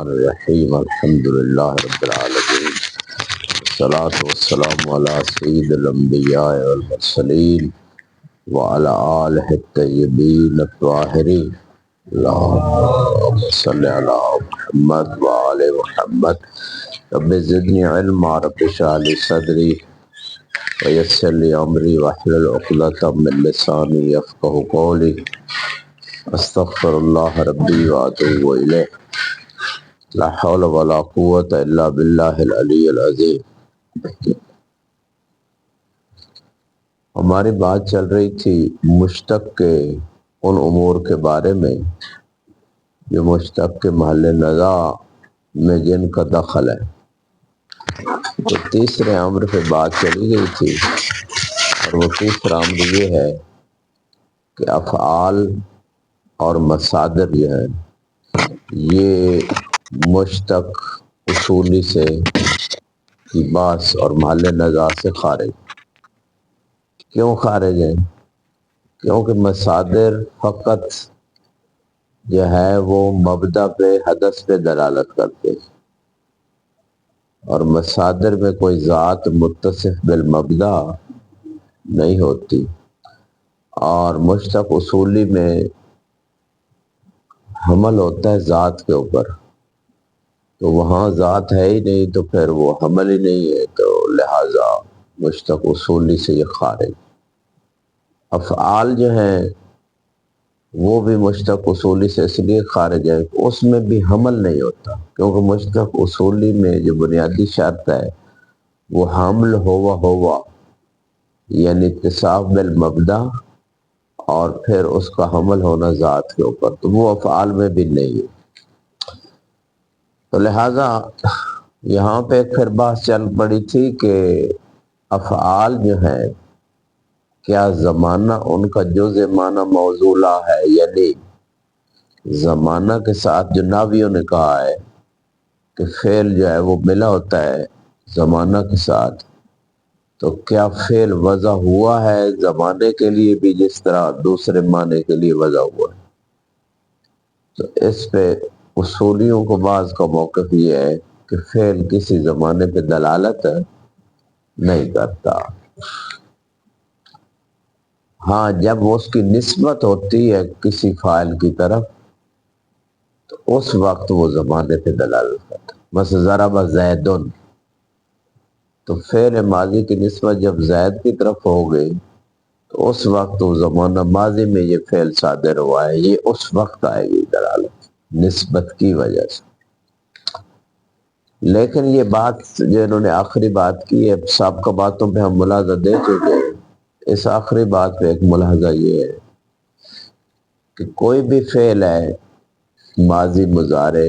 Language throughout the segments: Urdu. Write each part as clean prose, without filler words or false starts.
الرحیم الحمد للہ رب العالمین والصلاة والسلام علی سید الانبیاء والمرسلین وعلی آلہ الطیبین الطاہرین اللہم صلی علی محمد وعلی محمد رب زدنی علما رب اشرح لی صدری ویسر لی امری واحلل عقدۃ من لسانی یفقہوا قولی استغفر اللہ ربی واتوب الیہ لا حول ولا قوت الا باللہ العلی العظیم۔ ہماری بات چل رہی تھی مشتق کے ان امور کے بارے میں جو مشتق کے محل نزاع میں جن کا دخل ہے۔ تو تیسرے امر پہ بات چلی گئی تھی، اور وہ تیسرا امر یہ ہے کہ افعال اور مصادر جو ہیں یہ مشتق اصولی سے کی باس اور محل نزاع سے خارج۔ کیوں خارج ہیں؟ کیونکہ مصادر فقط جو ہے وہ مبدا پہ حدث پہ دلالت کرتے ہیں، اور مصادر میں کوئی ذات متصف بالمبدا نہیں ہوتی، اور مشتق اصولی میں حمل ہوتا ہے ذات کے اوپر، تو وہاں ذات ہے ہی نہیں تو پھر وہ حمل ہی نہیں ہے، تو لہذا مشتق اصولی سے یہ خارج۔ افعال جو ہیں وہ بھی مشتق اصولی سے اس لیے خارج ہے کہ اس میں بھی حمل نہیں ہوتا، کیونکہ مشتق اصولی میں جو بنیادی شرط ہے وہ حمل ہوا یعنی اتصاف بالمبدا اور پھر اس کا حمل ہونا ذات کے اوپر، تو وہ افعال میں بھی نہیں ہے۔ تو لہٰذا یہاں پہ پھر بحث چل پڑی تھی کہ افعال جو ہیں کیا زمانہ ان کا جز معنی موضوع ہے، یعنی زمانہ کے ساتھ جو ناویوں نے کہا ہے کہ فعل جو ہے وہ ملا ہوتا ہے زمانہ کے ساتھ، تو کیا فعل وضع ہوا ہے زمانے کے لیے بھی جس طرح دوسرے معنی کے لیے وضع ہوا ہے؟ تو اس پہ اصولیوں کو بعض کا موقف یہ ہے کہ فعل کسی زمانے پہ دلالت نہیں کرتا، ہاں جب اس کی نسبت ہوتی ہے کسی فاعل کی طرف تو اس وقت وہ زمانے پہ دلالت کرتا ہے۔ مثلا ضرب زیدن، تو فعل ماضی کی نسبت جب زید کی طرف ہو گئی تو اس وقت وہ زمانہ ماضی میں یہ فعل صادر ہوا ہے، یہ اس وقت آئے گی دلالت نسبت کی وجہ سے۔ لیکن یہ بات جو انہوں نے آخری بات کی ہے، سابقہ باتوں پہ ہم ملاحظہ دے چکے ہیں، اس آخری بات پہ ایک ملاحظہ یہ ہے کہ کوئی بھی فعل ہے ماضی مضارع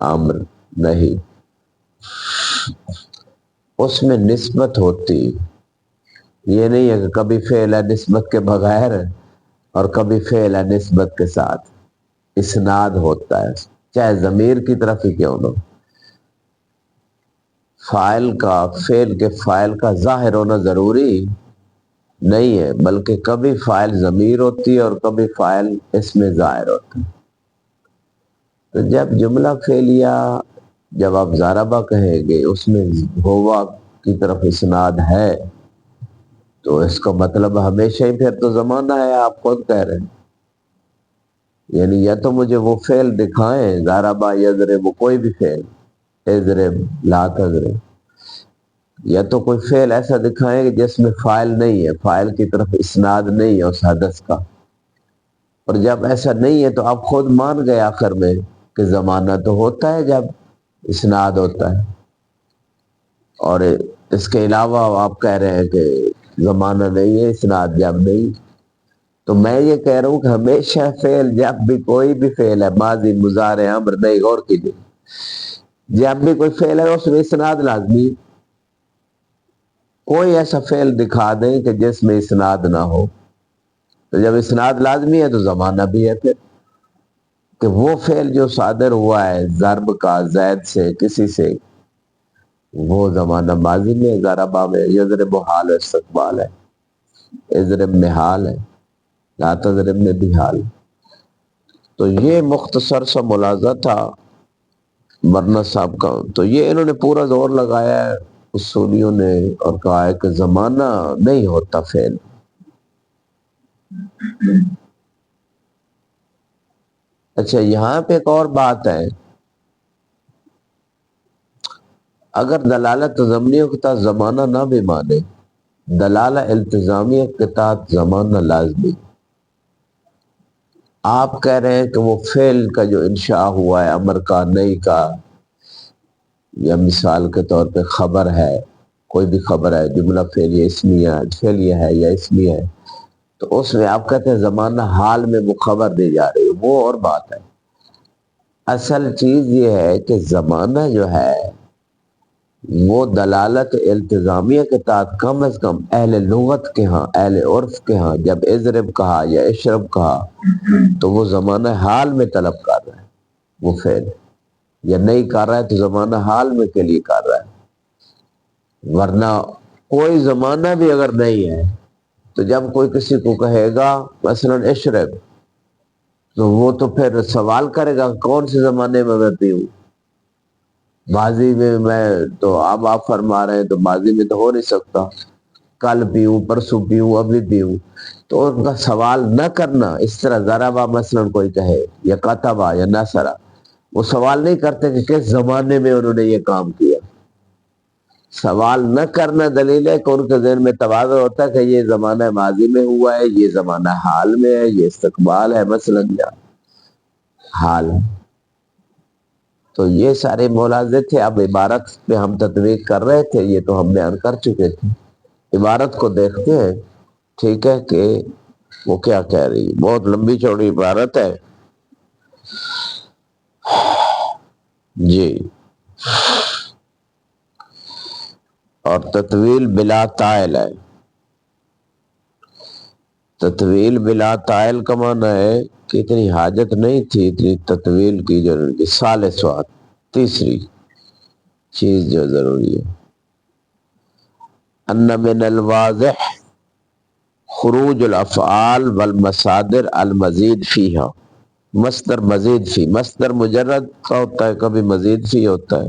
امر نہیں، اس میں نسبت ہوتی، یہ نہیں ہے کہ کبھی فعل ہے نسبت کے بغیر اور کبھی فعل ہے نسبت کے ساتھ، اسناد ہوتا ہے چاہے ضمیر کی طرف ہی کیوں نہ۔ فاعل کا فعل کے فاعل کا ظاہر ہونا ضروری نہیں ہے، بلکہ کبھی فاعل ضمیر ہوتی ہے اور کبھی فاعل اس میں ظاہر ہوتا ہے۔ تو جب جملہ فعلیہ جب آپ ضربہ کہیں گے اس میں ہوا کی طرف اسناد ہے تو اس کا مطلب ہمیشہ ہی پھر تو زمانہ ہے، آپ خود کہہ رہے ہیں، یعنی یا تو مجھے وہ فعل دکھائیں ضربہ یضرب کوئی بھی فعل، اضرب لا تضرب، یا تو کوئی فعل ایسا دکھائیں کہ جس میں فاعل نہیں ہے، فاعل کی طرف اسناد نہیں ہے اس حدث کا، اور جب ایسا نہیں ہے تو آپ خود مان گئے آخر میں کہ زمانہ تو ہوتا ہے جب اسناد ہوتا ہے، اور اس کے علاوہ آپ کہہ رہے ہیں کہ زمانہ نہیں ہے اسناد جب نہیں۔ تو میں یہ کہہ رہا ہوں کہ ہمیشہ فعل جب بھی کوئی بھی فعل ہے ماضی مضارع امر، نہیں غور کیجیے، جب بھی کوئی فعل ہے اس میں اسناد لازمی، کوئی ایسا فعل دکھا دیں کہ جس میں اسناد نہ ہو، تو جب اسناد لازمی ہے تو زمانہ بھی ہے پھر، کہ وہ فعل جو صادر ہوا ہے ضرب کا زید سے کسی سے، وہ زمانہ ماضی میں، ضربہ میں، یضرب حال استقبال ہے، اضرب میں حال ہے، لا تضرب میں بھی حال۔ تو یہ مختصر سا ملاحظہ تھا ورنہ صاحب کا تو یہ انہوں نے پورا زور لگایا ہے اصولیوں نے اور کہا ہے کہ زمانہ نہیں ہوتا فعل. اچھا یہاں پہ ایک اور بات ہے، اگر دلالت ضمنیوں کے تحت زمانہ نہ بھی مانے، دلالہ التزامیہ کے تحت زمانہ لازمی. آپ کہہ رہے ہیں کہ وہ فعل کا جو انشاء ہوا ہے، امر کا، نہیں کا، یا مثال کے طور پہ خبر ہے، کوئی بھی خبر ہے، جملہ فعلیہ اسمیہ فعلیہ ہے یا اسمیہ ہے، تو اس میں آپ کہتے ہیں زمانہ حال میں وہ خبر دی جا رہی ہے، وہ اور بات ہے. اصل چیز یہ ہے کہ زمانہ جو ہے وہ دلالت التزامیہ کے تحت کم از کم اہل لغت کے ہاں، اہل عرف کے ہاں جب اضرب کہا یا اشرب کہا تو وہ زمانہ حال میں طلب کر رہا ہے وہ فعل، یا نہیں کر رہا ہے تو زمانہ حال میں کے لیے کر رہا ہے. ورنہ کوئی زمانہ بھی اگر نہیں ہے تو جب کوئی کسی کو کہے گا مثلا اشرب، تو وہ تو پھر سوال کرے گا کون سے زمانے میں پیوں، ماضی میں تو اب آپ فرما رہے ہیں تو ماضی میں تو ہو نہیں سکتا، کل پیوں، پرسوں پیوں، ابھی پیوں. تو ان کا سوال نہ کرنا، اس طرح ضربا مثلا کوئی کہے یا کتبا یا نصرا، وہ سوال نہیں کرتے کہ کس زمانے میں انہوں نے یہ کام کیا. سوال نہ کرنا دلیل ہے کہ ان کے ذہن میں تواضع ہوتا ہے کہ یہ زمانہ ماضی میں ہوا ہے، یہ زمانہ حال میں ہے، یہ استقبال ہے مثلا یا حال. تو یہ سارے ملاحظے تھے. اب عبارت پہ ہم تطبیق کر رہے تھے، یہ تو ہم بیان کر چکے تھے. عبارت کو دیکھتے ہیں، ٹھیک ہے، کہ وہ کیا کہہ رہی ہے. بہت لمبی چوڑی عبارت ہے جی. اور تطویل بلا طائل ہے. تطویل بلا طائل کا معنی ہے کہ اتنی حاجت نہیں تھی اتنی تطویل کی ضرورت تھی. ثالث بات، تیسری چیز جو ضروری ہے، ان من الواضح خروج الافعال والمصادر المزید فیہا. مصدر مزید فی، مصدر مجرد کا ہوتا ہے، کبھی مزید فی ہوتا ہے.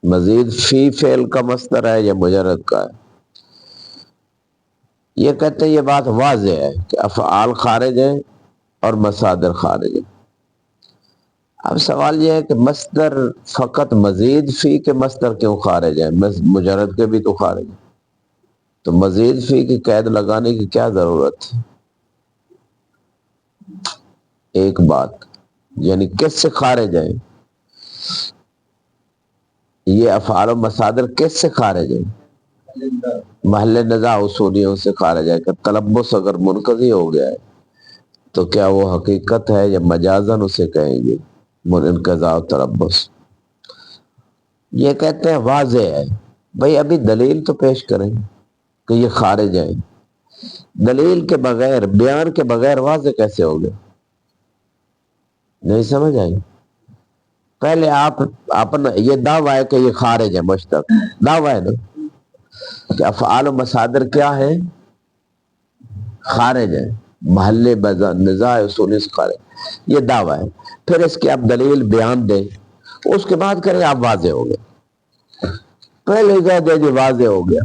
مزید فی فعل کا مصدر ہے یا مجرد کا ہے. یہ کہتے ہیں یہ بات واضح ہے کہ افعال خارج ہیں اور مصادر خارج ہیں. اب سوال یہ ہے کہ مصدر فقط مزید فی کے مصدر کیوں خارج ہے، مجرد کے بھی تو خارج ہے. تو مزید فی کی قید لگانے کی کیا ضرورت ہے؟ ایک بات، یعنی کس سے خارج ہے یہ افعال و مصادر؟ کس سے خارج ہے؟ محل نزاع اصولیوں سے خارج ہے. کہ تلبس اگر منقضی ہو گیا ہے تو کیا وہ حقیقت ہے یا مجازن اسے کہیں گے انقضاء و تلبس. یہ کہتے ہیں واضح ہے. بھئی ابھی دلیل تو پیش کریں کہ یہ خارج ہے. دلیل کے بغیر، بیان کے بغیر واضح کیسے ہو گیا؟ نہیں سمجھ آئی؟ پہلے آپ اپنا یہ دعویٰ ہے کہ یہ خارج ہے، مشتق دعویٰ ہے نا کہ افعال و مصادر کیا ہے؟ خارج ہے، محل نزاع اصولی سے خارج، یہ دعویٰ ہے. پھر اس کی آپ دلیل بیان دیں، اس کے بعد کریں آپ واضح ہو گئے. پہلے کہہ دیں جی واضح ہو گیا.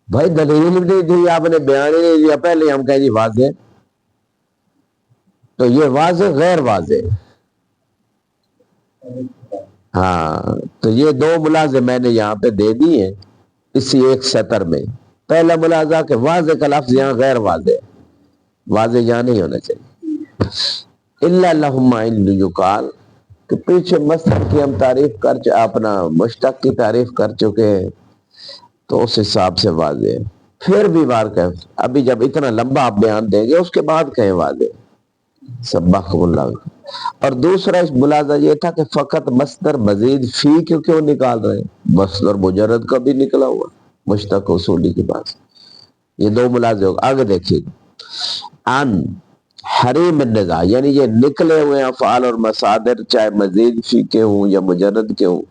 بھائی دلیل نہیں دی آپ نے، بیان ہی نہیں دیا، پہلے ہم کہیں جی واضح. تو یہ واضح غیر واضح. ہاں تو یہ دو ملاحظے میں نے یہاں پہ دے دی ہیں اسی ایک سطر میں. پہلا ملاحظہ کہ واضح کا لفظ یہاں غیر واضح، واضح یہاں نہیں ہونا چاہیے. الا لہم یقال کہ پیچھے مصدر کی ہم تعریف اپنا مشتق کی تعریف کر چکے ہیں تو اس حساب سے واضح ہے. پھر بھی بار کہ ابھی جب اتنا لمبا آپ بیان دیں گے اس کے بعد کہیں واضح. سبحان اللہ. اور دوسرا اس ملاحظہ یہ تھا کہ فقط مصدر مزید فی کیوں نکال رہے ہیں؟ مصدر مجرد کا بھی نکلا ہوا مشتق اصولی کے پاس. یہ دو ملاحظے ہوگا. آگے دیکھیے، ان حریم النزاع، یعنی یہ نکلے ہوئے افعال اور مصادر چاہے مزید فی کے ہوں یا مجرد کے ہوں،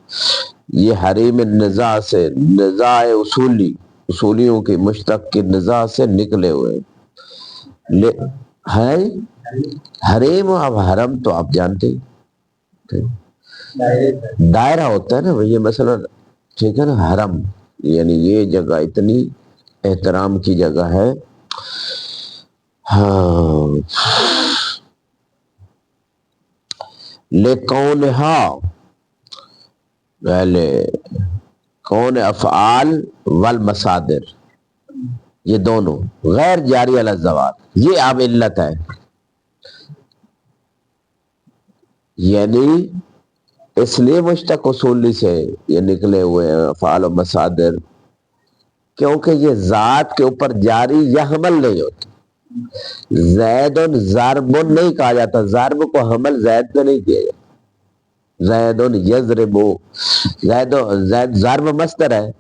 یہ حریم النزاع سے، نزاع اصولی، اصولیوں کی مشتق کی نزاع سے نکلے ہوئے ہیں. حریم، اب حرم تو آپ جانتے ہیں. دائرہ ہوتا ہے نا یہ مثلا، ٹھیک ہے نا، حرم یعنی یہ جگہ اتنی احترام کی جگہ ہے. ہاں لکونہا پہلے کون افعال والمصادر یہ دونوں غیر جاری علی الزوات، یہ اب علت ہے. یعنی اس لیے مشتق اصولی سے یہ نکلے ہوئے ہیں افعال و مصادر، کیونکہ یہ ذات کے اوپر جاری یا حمل نہیں ہوتا. زید ضارب نہیں کہا جاتا، ضارب کو حمل زید پہ نہیں کیا جاتا. زید یضرب، زید ضارب مصدر ہے،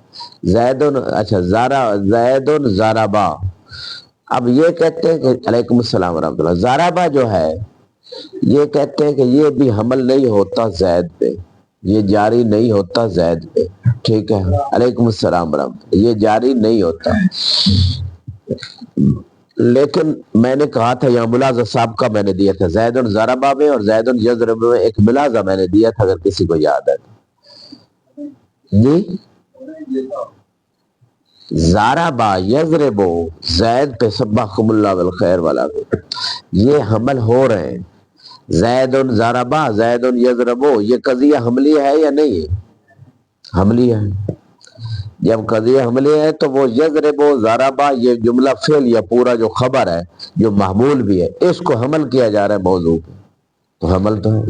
زید اچھا زید ضربا. اب یہ کہتے ہیں کہ علیکم السلام ورحمۃ اللہ، ضربا جو ہے یہ کہتے ہیں کہ یہ بھی حمل نہیں ہوتا زید پہ، یہ جاری نہیں ہوتا زید پہ. ٹھیک ہے، علیکم السلام ورحمۃ اللہ، یہ جاری نہیں ہوتا. لیکن میں نے کہا تھا یہاں ملازہ صاحب کا میں نے دیا تھا زید ضربا میں اور زید یضرب میں ایک ملازہ میں نے دیا تھا، اگر کسی کو یاد ہے جی. ضربا یضرب زید پہ سبحکم اللہ بالخیر والا یہ حمل ہو رہے ہیں. زید ضربا زید یضرب یہ قضیہ حملی ہے یا نہیں ہے؟ حملی ہے. جب قضیہ حملی ہے تو وہ یضرب ضربا یہ جملہ فعل یا پورا جو خبر ہے جو محمول بھی ہے اس کو حمل کیا جا رہا ہے موضوع پہ، تو حمل تو ہے.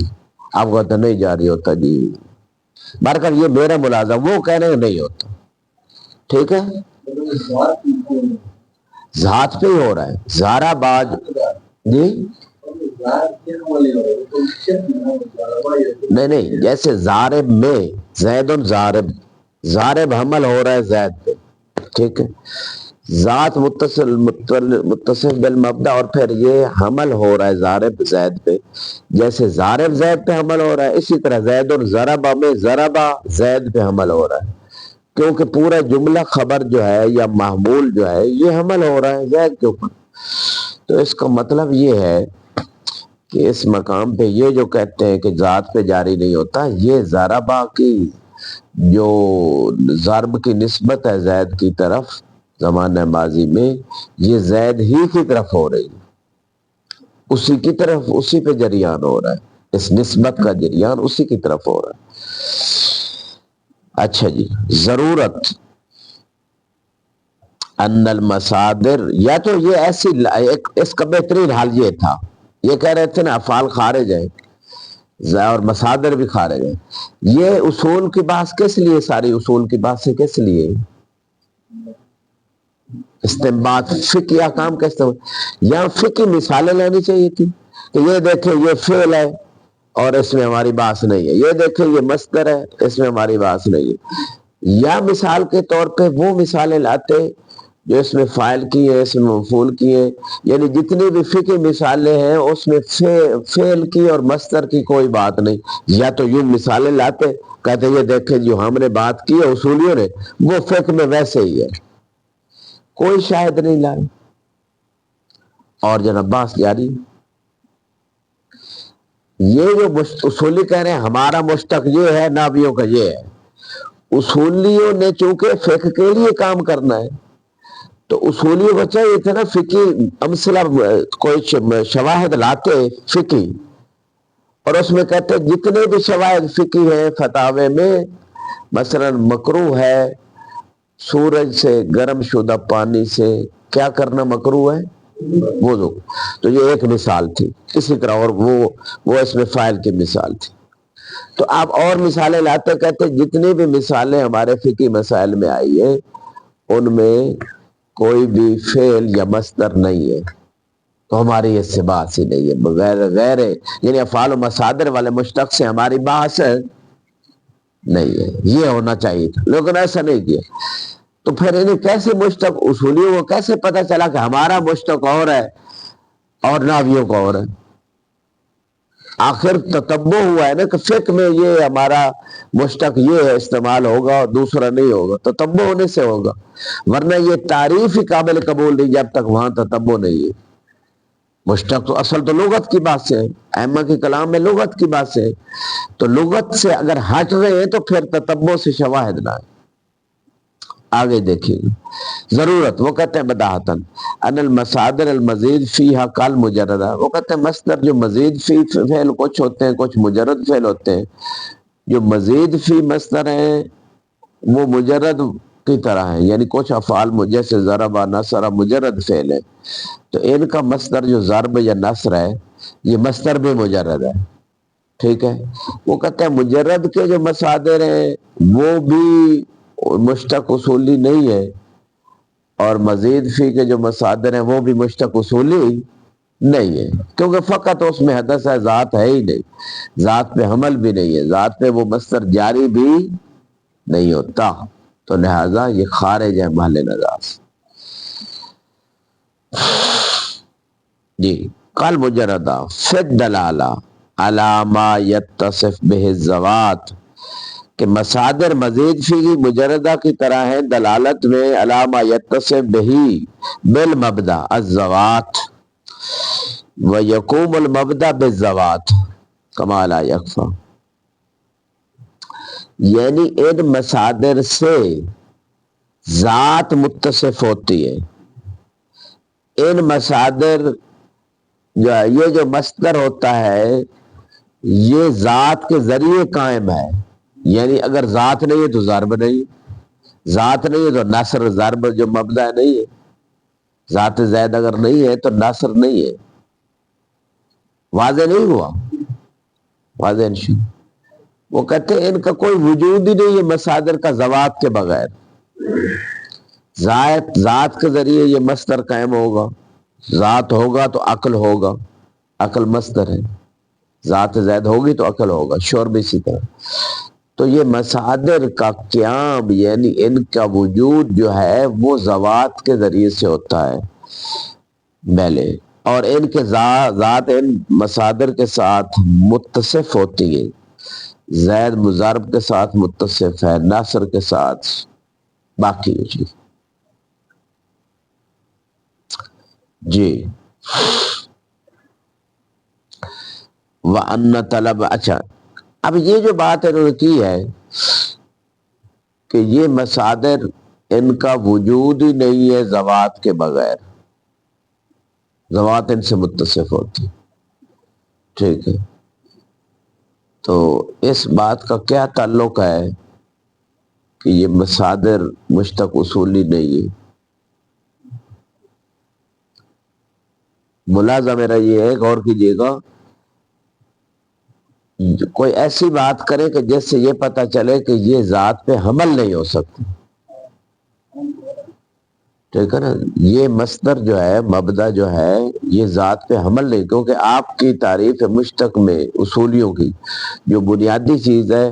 آپ کو تو نہیں جاری ہوتا جی، بارکر یہ میرا ملازہ، وہ کہہ رہے ہیں نہیں ہوتا. ٹھیک ہے، ذات پہ ہی ہو رہا ہے. زارا باج جی نہیں جیسے ضارب میں زید ضارب، ضارب حمل ہو رہا ہے زید پہ. ٹھیک ہے، ذات متصف بالمبدا اور پھر یہ حمل ہو رہا ہے ضارب زید پہ. جیسے ضارب زید پہ حمل ہو رہا ہے اسی طرح زید ضربا میں ضربا زید پہ حمل ہو رہا ہے، کیونکہ پورا جملہ خبر جو ہے یا محمول جو ہے یہ حمل ہو رہا ہے زید کے اوپر. تو اس کا مطلب یہ ہے کہ اس مقام پہ یہ جو کہتے ہیں کہ ذات پہ جاری نہیں ہوتا، یہ ضربا کی جو ضرب کی نسبت ہے زید کی طرف زمانہ ماضی میں، یہ زید ہی کی طرف ہو رہی ہے، اسی کی طرف، اسی پہ جریان ہو رہا ہے، اس نسبت کا جریان اسی کی طرف ہو رہا ہے. اچھا جی، ضرورت ان المصادر، یا تو یہ ایسی اس کا بہترین حال یہ تھا، یہ کہہ رہے تھے نا افعال خارج ہے اور مصادر بھی خارج ہے. یہ اصول کی بات کس لیے، ساری اصول کی بات سے کس لیے استنباط فقہی احکام کا استنباط، یہاں فقہی مثالیں لینی چاہیے تھی کہ یہ دیکھیں یہ فعل ہے اور اس میں ہماری بات نہیں ہے، یہ دیکھیں یہ مصدر ہے اس میں ہماری بات نہیں ہے. یا مثال کے طور پہ وہ مثالیں لاتے جو اس میں فاعل کی ہے، اس میں مفعول کی ہے، یعنی جتنی بھی فقہی مثالیں ہیں اس میں فعل کی اور مصدر کی کوئی بات نہیں. یا تو یوں مثالیں لاتے کہتے یہ دیکھیں جو ہم نے بات کی ہے اصولیوں نے وہ فقہ میں ویسے ہی ہے، کوئی شاہد نہیں لائے. اور جناب باس جاری، یہ جو اصولی کہہ رہے ہیں ہمارا مشتق یہ ہے، نابیوں کا یہ ہے. اصولیوں نے چونکہ فقہ کے لیے کام کرنا ہے تو اصولیوں کو چاہیے تھا نا فقہی امثلہ کوئی شواہد لاتے فقہی، اور اس میں کہتے جتنے بھی شواہد فقہی ہیں فتاوے میں، مثلا مکروہ ہے سورج سے گرم شدہ پانی سے کیا کرنا مکروہ ہے، وضو. تو یہ ایک مثال تھی، اسی طرح اور وہ اس میں فاعل کی مثال تھی. تو آپ اور مثالیں لاتے کہتے جتنی بھی مثالیں ہمارے فقہی مسائل میں آئی ہیں ان میں کوئی بھی فعل یا مصدر نہیں ہے، تو ہماری اس سے بات ہی نہیں ہے. غیر یعنی افعال و مصادر والے مشتق سے ہماری بات نہیں ہے، یہ ہونا چاہیے تھا لیکن ایسا نہیں کیا. تو پھر انہیں کیسے مشتق اصولیوں کو کیسے پتہ چلا کہ ہمارا مشتق اور ہے اور ناویوں کا اور ہے؟ آخر تتبع ہوا ہے نا کہ فقہ میں یہ ہمارا مشتق یہ ہے استعمال ہوگا اور دوسرا نہیں ہوگا، تتبع ہونے سے ہوگا، ورنہ یہ تعریف ہی قابل قبول نہیں جب تک وہاں تتبع نہیں ہے. مشتق تو اصل تو لغت کی بات سے ہے، ائمہ کے کلام میں لغت کی بات سے ہے، تو لغت سے اگر ہٹ رہے ہیں تو پھر تتبع سے شواہد نہ ہے۔ آگے دیکھیے ضرورت، وہ کہتے ہیں بداہتن ان المصادر المزید فیہا کال مجردہ، وہ کہتے ہیں مصدر جو مزید فی فعل کچھ ہوتے ہیں، کچھ مجرد فعل ہوتے ہیں، جو مزید فی مصدر ہیں وہ مجرد کی طرح ہیں، یعنی کچھ افعال جیسے ضرب نصر مجرد فعل ہے، تو ان کا مصدر جو ضرب یا نصر ہے یہ مصدر بھی مجرد ہے، ٹھیک ہے۔ وہ کہتے ہیں مجرد کے جو مصادر ہیں وہ بھی مشتق اصولی نہیں ہے، اور مزید فی کے جو مصادر ہیں وہ بھی مشتق اصولی نہیں ہے، کیونکہ فقط اس میں حدث ہے، ذات ہے ہی نہیں، ذات پہ حمل بھی نہیں ہے، ذات پہ وہ مصدر جاری بھی نہیں ہوتا، تو لہذا یہ خارج ہے محل نزاع سے۔ جی قال مجردہ فی الدلالہ علی ما یتصف بہ الذوات، کہ مصادر مزید فی مجردہ کی طرح ہیں دلالت میں علی ما یتصف بہ بالمبدا الذوات ویقوم المبدا بالذوات کما لا یکفی، یعنی ان مصادر سے ذات متصف ہوتی ہے، ان مصادر جو ہے یہ جو مصدر ہوتا ہے یہ ذات کے ذریعے قائم ہے، یعنی اگر ذات نہیں ہے تو ضرب نہیں، ذات نہیں ہے تو نصر ضرب جو مبدا ہے نہیں ہے، ذات زید اگر نہیں ہے تو نصر نہیں ہے۔ واضح نہیں ہوا؟ واضح نہیں۔ وہ کہتے ہیں ان کا کوئی وجود ہی نہیں ہے مصادر کا ذوات کے بغیر، ذات کے ذریعے یہ مصدر قائم ہوگا، ذات ہوگا تو عقل ہوگا، عقل مصدر ہے، ذات زید ہوگی تو عقل ہوگا، شور بھی اسی طرح۔ تو یہ مصادر کا قیام یعنی ان کا وجود جو ہے وہ ذوات کے ذریعے سے ہوتا ہے پہلے، اور ان کے ذات ان مصادر کے ساتھ متصف ہوتی ہے، زید مضارب کے ساتھ متصف ہے، ناصر کے ساتھ، باقی چیز جی۔ وَأَنَّ طلب، اچھا اب یہ جو بات انہوں نے کی ہے کہ یہ مصادر ان کا وجود ہی نہیں ہے ذوات کے بغیر، ذوات ان سے متصف ہوتی، ٹھیک ہے، تو اس بات کا کیا تعلق ہے کہ یہ مصادر مشتق اصولی نہیں ہے؟ ملاحظہ میرا یہ ہے، غور کیجئے گا، کوئی ایسی بات کرے کہ جس سے یہ پتہ چلے کہ یہ ذات پہ حمل نہیں ہو سکتی، ٹھیک ہے نا، یہ مصدر جو ہے مبدا جو ہے یہ ذات پہ حمل نہیں، کیونکہ آپ کی تعریف مشتق میں اصولیوں کی جو بنیادی چیز ہے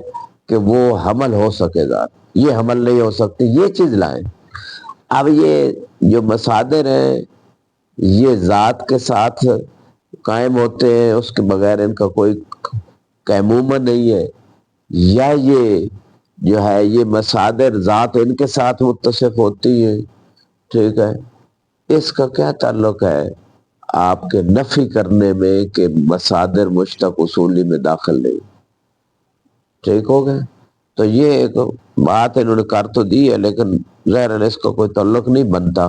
کہ وہ حمل ہو سکے ذات، یہ حمل نہیں ہو سکتی، یہ چیز لائیں۔ اب یہ جو مصادر ہیں یہ ذات کے ساتھ قائم ہوتے ہیں، اس کے بغیر ان کا کوئی قیمومہ نہیں ہے، یا یہ جو ہے یہ مصادر ذات ان کے ساتھ متصف ہوتی ہے، ٹھیک ہے، اس کا کیا تعلق ہے آپ کے نفی کرنے میں کہ مصادر مشتق اصولی میں داخل نہیں، ٹھیک ہو گئے؟ تو یہ ایک بات انہوں نے کر تو دی ہے، لیکن ظاہر اس کا کوئی تعلق نہیں بنتا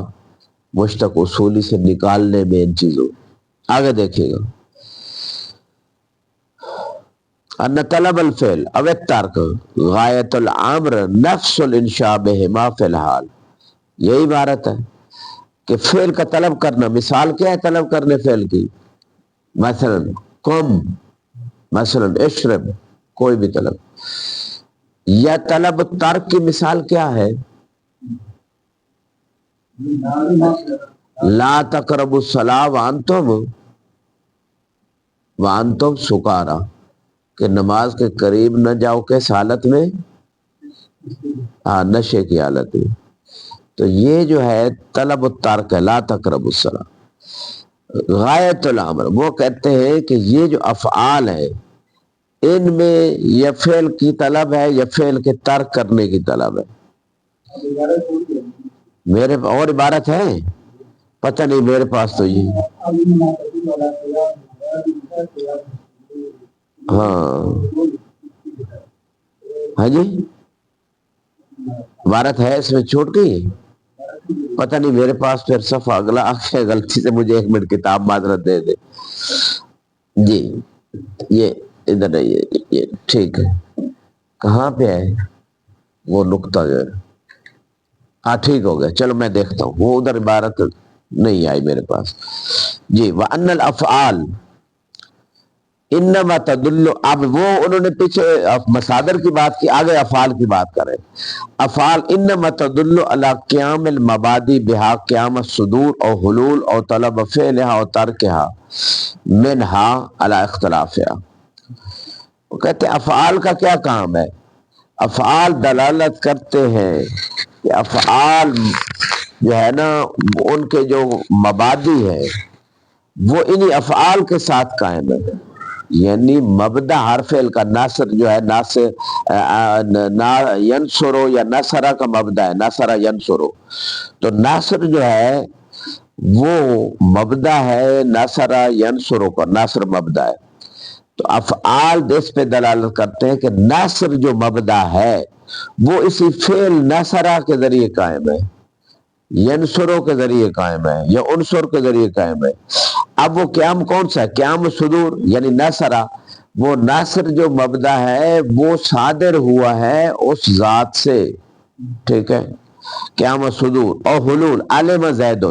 مشتق اصولی سے نکالنے میں ان چیزوں۔ آگے دیکھیے گا، ان طلب الفعل او الترک غایت الامر نفس الانشاء بہما فی الحال، یہی عبارت ہے کہ فعل کا طلب کرنا، مثال کیا ہے طلب کرنے فعل کی؟ مثلا کم، مثلا اشرب، کوئی بھی طلب، یا طلب ترک کی مثال کیا ہے؟ لا تقربوا الصلاۃ وانتم سکارا، کہ نماز کے قریب نہ جاؤ کس حالت میں؟ نشے کی حالت میں۔ تو یہ جو ہے طلب الترک ہے، لا تقربوا الصلاۃ۔ غایت الامر، وہ کہتے ہیں کہ یہ جو افعال ہیں ان میں یا فعل کی طلب ہے یا فعل کے ترک کرنے کی طلب ہے۔ میرے اور عبارت ہے، پتہ نہیں میرے پاس تو یہ ہاں ہاں جی، عبارت ہے اس میں چھوٹ گئی، پتہ نہیں میرے پاس پھر صفحہ اگلا آخر غلطی سے مجھے 1 منٹ کتاب معذرت دے دے جی۔ یہ ادھر ہے، یہ ٹھیک ہے، کہاں پہ ہے وہ نقطہ جو ہے؟ ہاں ٹھیک ہو گیا، چلو میں دیکھتا ہوں، وہ ادھر عبارت نہیں آئی میرے پاس جی۔ وَأَنَّ الْأَفْعَالِ انما تدل، اب وہ انہوں نے پیچھے مصادر کی بات کی، آگے افعال کی بات کریں۔ افعال انما تدل علی قیام المبادی بہا قیام الصدور او حلول او طلب فعلها او ترکها منها علی اختلافها۔ وہ کہتے ہیں افعال کا کیا کام ہے؟ افعال دلالت کرتے ہیں کہ افعال جو ہے نا ان کے جو مبادی ہے وہ انہی افعال کے ساتھ قائم ہے، یعنی مبدا ہر فعل کا ناصر جو ہے ینصرو یا نصرہ کا مبدا ہے، نصرہ ینصرو، تو ناصر جو ہے وہ مبدا ہے نصرہ ینصرو کا، ناصر مبدا ہے، تو افعال اس پہ دلالت کرتے ہیں کہ ناصر جو مبدا ہے وہ اسی فعل نصرہ کے ذریعے قائم ہے، ینصرو کے ذریعے قائم ہے یا عنصر کے ذریعے قائم ہے۔ اب وہ قیام کون سا ہے؟ قیام صدور یعنی ناصرہ، وہ ناصر جو مبدا ہے وہ صادر ہوا ہے اس ذات سے، ٹھیک ہے، قیام صدور اور حلول علم زید،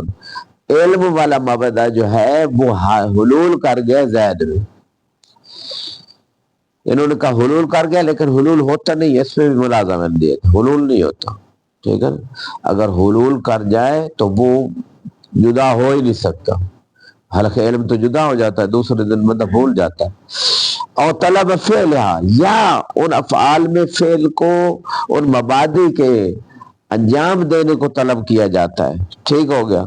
علم والا مبدا جو ہے وہ حلول کر گیا زید میں، انہوں نے کہا حلول کر گیا لیکن حلول ہوتا نہیں، اس پہ بھی ملازمت دیے، حلول نہیں ہوتا، ٹھیک ہے، اگر حلول کر جائے تو وہ جدا ہو ہی نہیں سکتا، حلقہ علم تو جدا ہو جاتا ہے، دوسرے دن بندہ بھول جاتا ہے۔ اور طلب فعلها، یا ان افعال میں فعل کو ان مبادی کے انجام دینے کو طلب کیا جاتا ہے، ٹھیک ہو گیا،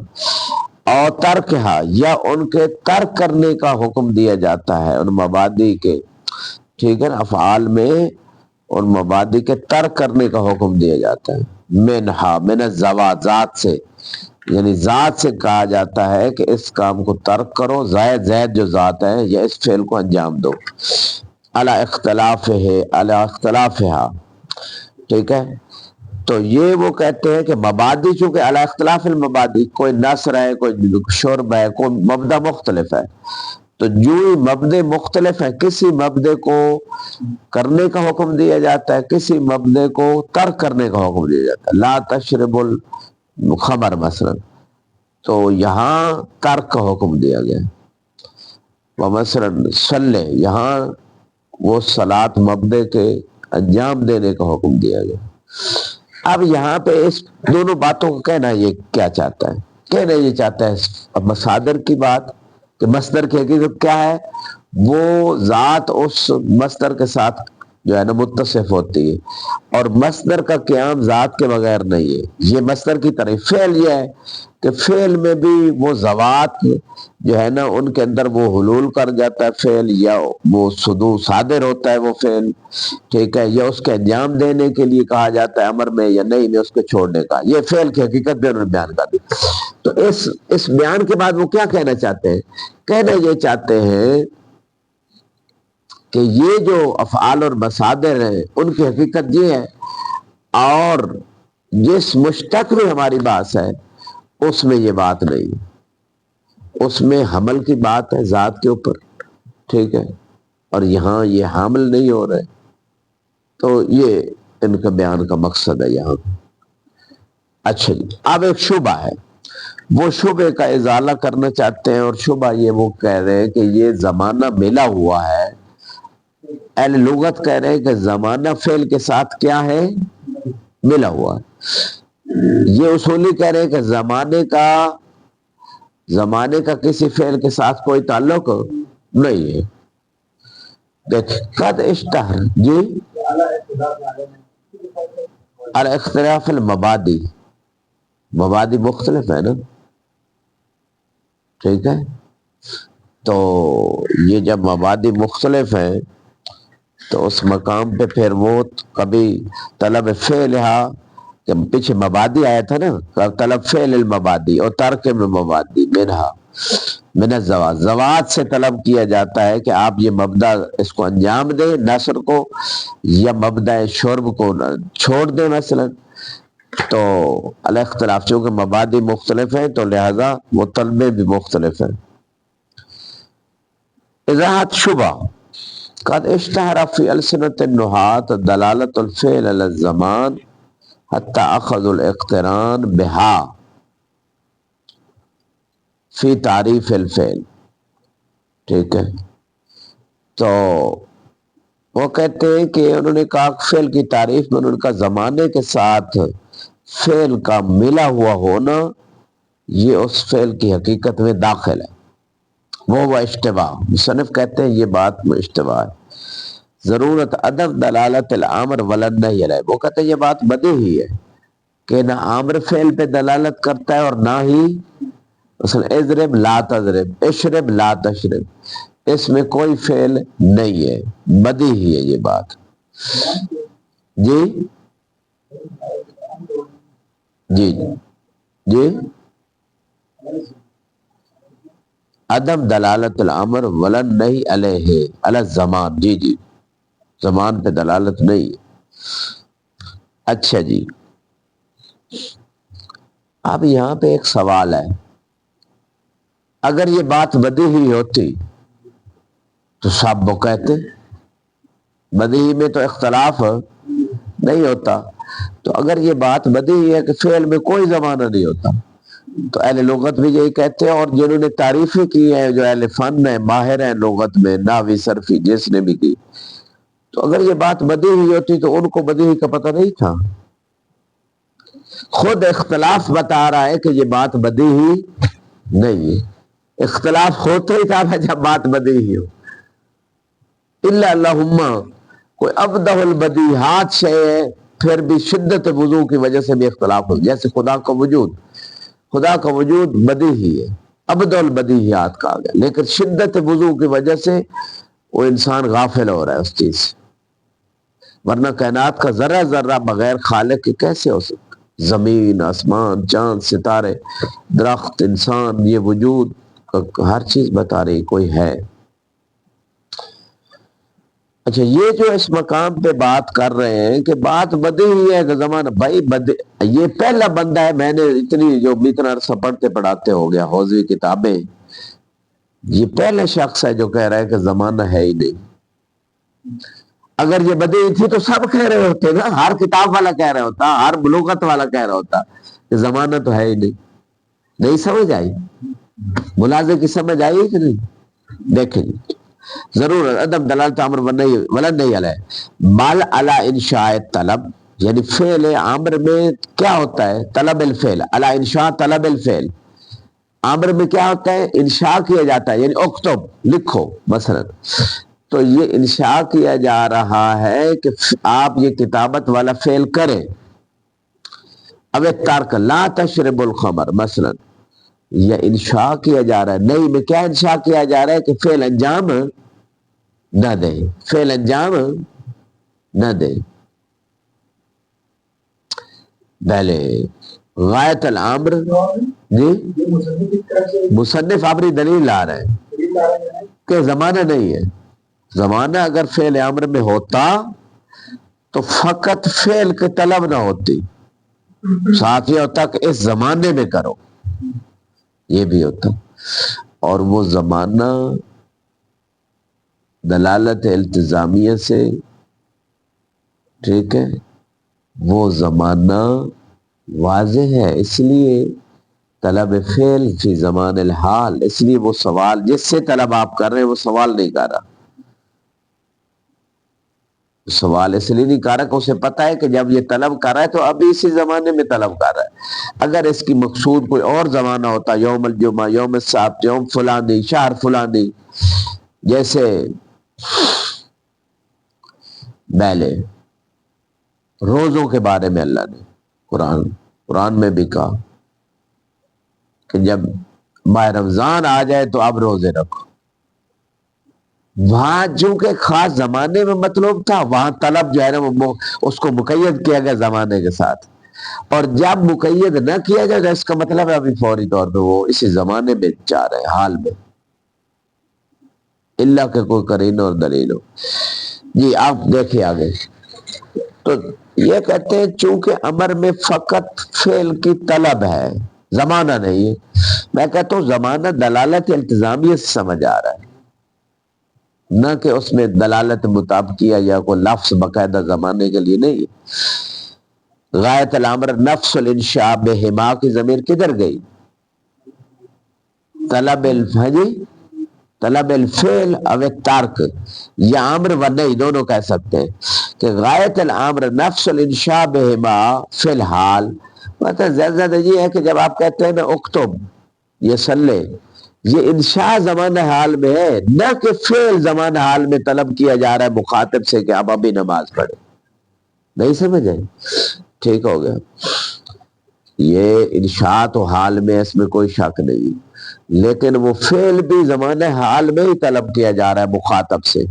اور ترکہا، یا ان کے ترک کرنے کا حکم دیا جاتا ہے، ان مبادی کے، ٹھیک ہے نا، افعال میں ان مبادی کے ترک کرنے کا حکم دیا جاتا ہے، منہا من الزوات، ذات سے، یعنی ذات سے کہا جاتا ہے کہ اس کام کو ترک کرو، زید جو ذات ہے یا اس فعل کو انجام دو، علی اختلاف ہے، علی اختلافہا، ٹھیک ہے، تو یہ وہ کہتے ہیں کہ مبادی چونکہ علی اختلاف المبادی، کوئی نصر ہے، کوئی شرب ہے، کوئی مبدا مختلف ہے، تو جو مبدے مختلف ہیں کسی مبدے کو کرنے کا حکم دیا جاتا ہے، کسی مبدے کو ترک کرنے کا حکم دیا جاتا ہے، لا تشرب الخمر مثلا، تو یہاں ترک کا حکم دیا گیا، مثلا صلی، یہاں وہ صلاۃ مبدے کے انجام دینے کا حکم دیا گیا۔ اب یہاں پہ اس دونوں باتوں کو کہنا یہ کیا چاہتا ہے؟ کہنا یہ چاہتا ہے اب مصادر کی بات کہ مصدر کی حقیقت کیا ہے، وہ ذات اس مصدر کے ساتھ جو ہے نا متصف ہوتی ہے، اور مصدر کا قیام ذات کے بغیر نہیں ہے، یہ مصدر کی طرح فعل یہ ہے کہ فعل میں بھی وہ ذوات جو ہے نا ان کے اندر وہ حلول کر جاتا ہے فعل، یا وہ صدور صادر ہوتا ہے وہ فعل، ٹھیک ہے، یا اس کے انجام دینے کے لیے کہا جاتا ہے امر میں یا نہیں میں اس کے چھوڑنے کا، یہ فعل کی حقیقت بھی انہوں نے بیان کر دی۔ تو اس بیان کے بعد وہ کیا کہنا چاہتے ہیں؟ کہنا یہ چاہتے ہیں کہ یہ جو افعال اور مصادر ہیں ان کی حقیقت یہ ہے، اور جس مشتق میں ہماری بات ہے اس میں یہ بات نہیں، اس میں حمل کی بات ہے ذات کے اوپر، ٹھیک ہے، اور یہاں یہ حامل نہیں ہو رہے، تو یہ ان کا بیان کا مقصد ہے یہاں۔ اچھا جی، اب ایک شبہ ہے، وہ شبہ کا ازالہ کرنا چاہتے ہیں، اور شبہ یہ وہ کہہ رہے ہیں کہ یہ زمانہ ملا ہوا ہے، اہل لغت کہہ رہے ہیں کہ زمانہ فعل کے ساتھ کیا ہے؟ ملا ہوا ہے۔ یہ اصولی کہہ رہے ہیں کہ زمانے کا کسی فعل کے ساتھ کوئی تعلق نہیں ہے۔ دیکھ قد اشتہر جی علی اختلاف المبادی، مبادی مختلف ہے نا، ٹھیک ہے، تو یہ جب مبادی مختلف ہیں تو اس مقام پہ پھر وہ کبھی طلب فعلہا، کہ پیچھے مبادی آیا تھا نا، طلب فعل المبادی اور ترک المبادی منہا، من الزوات، زوات سے طلب کیا جاتا ہے کہ آپ یہ مبدا اس کو انجام دیں نثر کو، یا مبدا شرب کو چھوڑ دیں مثلا. تو الاختلاف، چونکہ مبادی مختلف ہیں تو لہذا وہ طلبے بھی مختلف ہیں. اضاحت شبہ، قد اشتہر فی السنۃ النحات دلالت الفعل علی الزمان حتی اخذ الاقتران بہا فی تعریف الفعل. ٹھیک ہے، تو وہ کہتے ہیں کہ انہوں نے کہا فعل کی تعریف میں ان کا زمانے کے ساتھ فعل کا ملا ہوا ہونا یہ اس فعل کی حقیقت میں داخل ہے. وہ اشتباہ، مصنف کہتے ہیں یہ بات میں اشتباہ ہے. ضرورت عدم دلالت الامر ولن نہیں علیہ، وہ کہتے ہیں یہ بات بدیہی ہے کہ نہ امر فعل پہ دلالت کرتا ہے اور نہ ہی مثلا اضرب لا تضرب، اشرب لا تشرب، اس میں کوئی فعل نہیں ہے، بدیہی ہے یہ بات. جی جی جی عدم دلالت الامر ولن نہیں علیہ علی الزمان، جی جی زمان پہ دلالت نہیں ہے. اچھا جی، اب یہاں پہ ایک سوال ہے، اگر یہ بات بدیہی ہوتی تو سب وہ کہتے، بدیہی میں تو اختلاف نہیں ہوتا. تو اگر یہ بات بدیہی ہے کہ فعل میں کوئی زمانہ نہیں ہوتا تو اہل لغت بھی یہی کہتے ہیں، اور جنہوں نے تعریفیں کی ہیں جو اہل فن ہیں ماہر ہیں لغت میں نحوی صرفی جس نے بھی کی، تو اگر یہ بات بدیہی ہوتی تو ان کو بدیہی کا پتہ نہیں تھا. خود اختلاف بتا رہا ہے کہ یہ بات بدیہی نہیں ہے. اختلاف ہوتا ہی تھا جب بات بدیہی ہو. الا اللہم، کوئی ابدہ البدیہات شے ہے پھر بھی شدت وضوح کی وجہ سے بھی اختلاف ہو، جیسے خدا کا وجود بدیہی ہے، ابدہ البدیہات کہا گیا، لیکن شدت وضوح کی وجہ سے وہ انسان غافل ہو رہا ہے اس چیز سے. ورنہ کائنات کا ذرہ ذرہ بغیر خالق کے کیسے ہو سکتا؟ زمین، آسمان، چاند، ستارے، درخت، انسان، یہ وجود ہر چیز بتا رہی کوئی ہے. اچھا، یہ جو اس مقام پہ بات کر رہے ہیں کہ بات بدیہی ہے کہ زمانہ، بھائی یہ پہلا بندہ ہے، میں نے اتنا عرصہ پڑھتے پڑھاتے ہو گیا حوزوی کتابیں، یہ پہلا شخص ہے جو کہہ رہا ہے کہ زمانہ ہے ہی نہیں. اگر یہ بدیہی تھی تو سب کہہ رہے ہوتے نا، ہر کتاب والا کہہ رہا ہوتا، ہر لغت والا کہہ رہا ہوتا کہ زمانہ تو ہے ہی نہیں. نہیں سمجھ آئی؟ ملازم کی سمجھ آئی کہ نہیں؟ دیکھیں ضرور عدم دلالت امر ولن نہیں علیہ مال علی انشاء طلب، یعنی فعل امر میں کیا ہوتا ہے؟ طلب الفعل، علی انشاء طلب الفعل. امر میں کیا ہوتا ہے؟ انشاء کیا جاتا ہے، یعنی اکتب، لکھو مثلا. تو یہ انشاء کیا جا رہا ہے کہ آپ یہ کتابت والا فعل کریں. اب ترک لا تشرب الخمر مثلا، یہ انشاء کیا جا رہا ہے. نہیں میں کیا انشاء کیا جا رہا ہے کہ فعل انجام نہ دے، فعل انجام نہ دے. پہلے غایت الامر، جی مصنف اپنی دلیل لا رہے ہیں کہ زمانہ نہیں ہے. زمانہ اگر فعل امر میں ہوتا تو فقط فعل کے طلب نہ ہوتی، ساتھ یہ ہوتا کہ اس زمانے میں کرو، یہ بھی ہوتا. اور وہ زمانہ دلالت التزامیہ سے، ٹھیک ہے، وہ زمانہ واضح ہے. اس لیے طلب فعل فی زمان الحال، اس لیے وہ سوال جس سے طلب آپ کر رہے ہیں وہ سوال نہیں کر رہا. سوال اس لیے نہیں کر رہا کہ اسے پتا ہے کہ جب یہ طلب کر رہا ہے تو ابھی اسی زمانے میں طلب کر رہا ہے. اگر اس کی مقصود کوئی اور زمانہ ہوتا، یوم الجمعہ، یوم السبت، یوم فلانی، شہر فلانی، جیسے پہلے روزوں کے بارے میں اللہ نے قرآن میں بھی کہا کہ جب ماہ رمضان آ جائے تو اب روزے رکھو. وہاں چونکہ خاص زمانے میں مطلوب تھا، وہاں طلب جو ہے نا وہ اس کو مقید کیا گیا زمانے کے ساتھ. اور جب مقید نہ کیا جائے اس کا مطلب ہے ابھی فوری طور پہ وہ اسی زمانے میں چاہ رہے ہیں، حال میں، اللہ کے کوئی قرین اور دلیل ہو۔ جی آپ دیکھیں آگے، تو یہ کہتے ہیں چونکہ امر میں فقط فعل کی طلب ہے، زمانہ نہیں ہے۔ میں کہتا ہوں زمانہ دلالت التزامیہ سے سمجھ آ رہا ہے، نہ کہ اس میں دلالت مطابقیہ یا کوئی لفظ باقاعدہ زمانے کے لیے نہیں ہے۔ غایت الامر نفس الانشاء بہما کی ضمیر کدھر گئی؟ طلب طلب الفعل او الترک، یا امر و نہیں دونوں کہہ سکتے ہیں کہ غایت الامر نفس الانشاء بہما فی الحال، مطلب زیادہ یہ ہے کہ جب آپ کہتے ہیں نا اکتب یہ سلے، یہ انشاء زمانہ حال میں ہے، نہ کہ فعل زمانہ حال میں طلب کیا جا رہا ہے مخاطب سے کہ آپ ابھی نماز پڑھیں۔ نہیں سمجھے؟ ٹھیک ہو گیا، یہ انشاء تو حال میں، اس میں کوئی شک نہیں، لیکن وہ فعل بھی زمانہ حال میں ہی طلب کیا جا رہا ہے مخاطب سے۔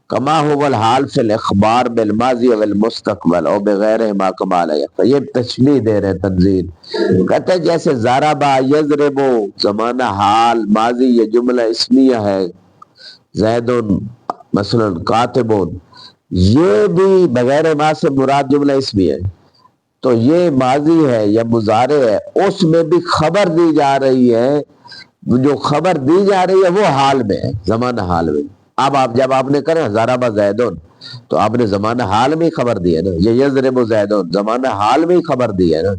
کما هو الحال فی الاخبار بالماضی والمستقبل او بغیر ما کمال ہے، یہ تشبیہ دے رہے ہیں تنزیل، کہتے ہیں جیسے ضربا یضربو زمانہ حال ماضی یہ جملہ اسمیہ ہے، زید مثلا کاتب، یہ بھی بغیر ما سے مراد جملہ اسمیہ ہے، تو یہ ماضی ہے یا مضارع ہے، اس میں بھی خبر دی جا رہی ہے، جو خبر دی جا رہی ہے وہ حال میں ہے، زمانہ حال میں۔ اب آپ جب آپ نے کریں ضرب زیدن تو آپ نے زمانہ حال میں ہی خبر دی ہے نا، یہ یضرب زیدن زمانہ حال میں ہی خبر دی ہے نا،